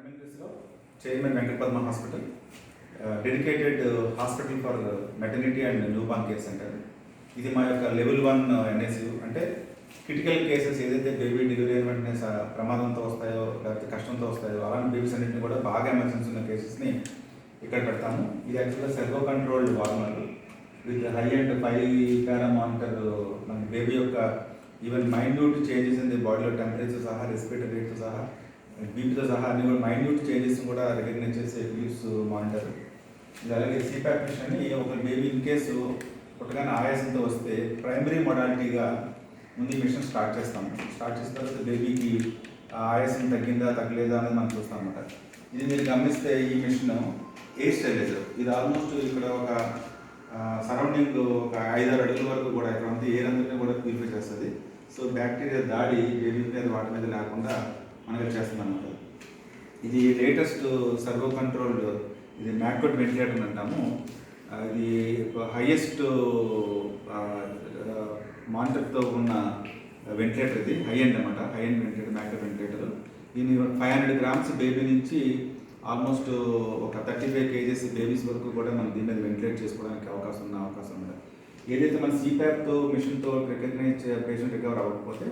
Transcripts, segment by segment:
MNPSలో chairman Venkata Padma hospital, dedicated hospital for maternity and newborn care centre. ఇది మా యొక్క level 1 NSU, అంటే క్రిటికల్ కేసెస్ ఏదైతే బేబీ డెలివరీ అయిన వెంటనే ప్రమాదంతో వస్తాయో లేకపోతే కష్టంతో వస్తాయో అలాంటి బేబీస్ అన్నింటినీ కూడా బాగా ఎమర్జెన్సీ ఉన్న కేసెస్ని ఇక్కడ పెడతాము. ఇది యాక్చువల్గా servo controlled warmer with high and 5 para monitor. మన బేబీ యొక్క even minute changes in the బాడీలో టెంపరేచర్ సహా, రెస్పిరేటరీ రేట్తో సహా, బీపీతో సహా అన్ని కూడా మైన్యూట్ చేంజెస్ కూడా రికగ్నైజ్ చేసే ఫిలిప్స్ మానిటర్. ఇది అలాగే సిపాప్ మిషన్. ఒక బేబీ ఇన్ కేసు పుట్టగానే ఆయాసంతో వస్తే ప్రైమరీ మొడాలిటీగా ముందు ఈ మిషన్ స్టార్ట్ చేస్తాము. స్టార్ట్ చేసిన తర్వాత బేబీకి ఆయాసం తగ్గిందా తగ్గలేదా అనేది మనం చూస్తాం అన్నమాట. ఇది మీరు గమనిస్తే ఈ మిషన్ ఎయిర్ స్టెరిలైజర్. ఇది ఆల్మోస్ట్ ఇక్కడ ఒక సరౌండింగ్ ఒక 5-6 అడుగుల వరకు కూడా ఇక్కడ అంతా ఎయిర్ అంతా కూడా ప్యూరిఫై చేస్తుంది. సో బ్యాక్టీరియా దాడి బేబీ మీద వాటి మీద లేకుండా మనకి చేస్తుంది అన్నమాట. ఇది లేటెస్ట్ సర్వో కంట్రోల్డ్, ఇది మ్యాక్రోడ్ వెంటిలేటర్ అంటాము. ఇది హైయెస్ట్ మానిటర్తో ఉన్న వెంటిలేటర్. ఇది హై ఎండ్ అనమాట, హై ఎండ్ వెంటిలేటర్, మ్యాక్రోడ్ వెంటిలేటర్. దీని 500 grams బేబీ నుంచి ఆల్మోస్ట్ ఒక 35 kgs బేబీస్ వరకు కూడా మనం దీని మీద వెంటిలేట్ చేసుకోవడానికి అవకాశం ఉంది. ఏదైతే మన సిపాప్తో మిషన్తో రికగ్నైజ్ పేషెంట్ రికవర్ అవ్వకపోతే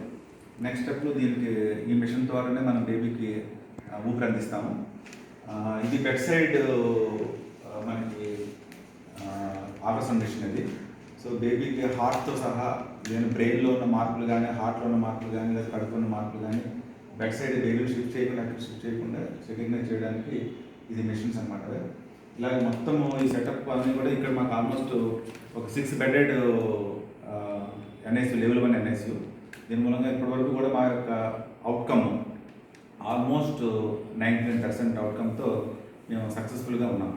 నెక్స్ట్ స్టెప్లో దీనికి ఈ మిషన్ ద్వారానే మనం బేబీకి ఊపిరి అందిస్తాము. ఇది బెడ్ సైడ్ మనకి ఆపరేషన్ మిషన్ ఇది. సో బేబీకి హార్ట్తో సహా నేను బ్రెయిన్లో ఉన్న మార్పులు కానీ, హార్ట్లో ఉన్న మార్పులు కానీ, లేదా కడుపులో ఉన్న మార్పులు కానీ బెడ్ సైడ్ బేబీని షిఫ్ట్ చేయకుండా రికగ్నైజ్ చేయడానికి ఇది మిషన్స్ అనమాట. ఇలాగ మొత్తము ఈ సెటప్ అన్నీ కూడా ఇక్కడ మాకు ఆల్మోస్ట్ ఒక 6 bedded NSU, లెవెల్ 1 NSU. దీని మూలంగా ఇప్పటివరకు కూడా మా యొక్క అవుట్కమ్ ఆల్మోస్ట్ 99% అవుట్కమ్తో మేము సక్సెస్ఫుల్గా ఉన్నాం.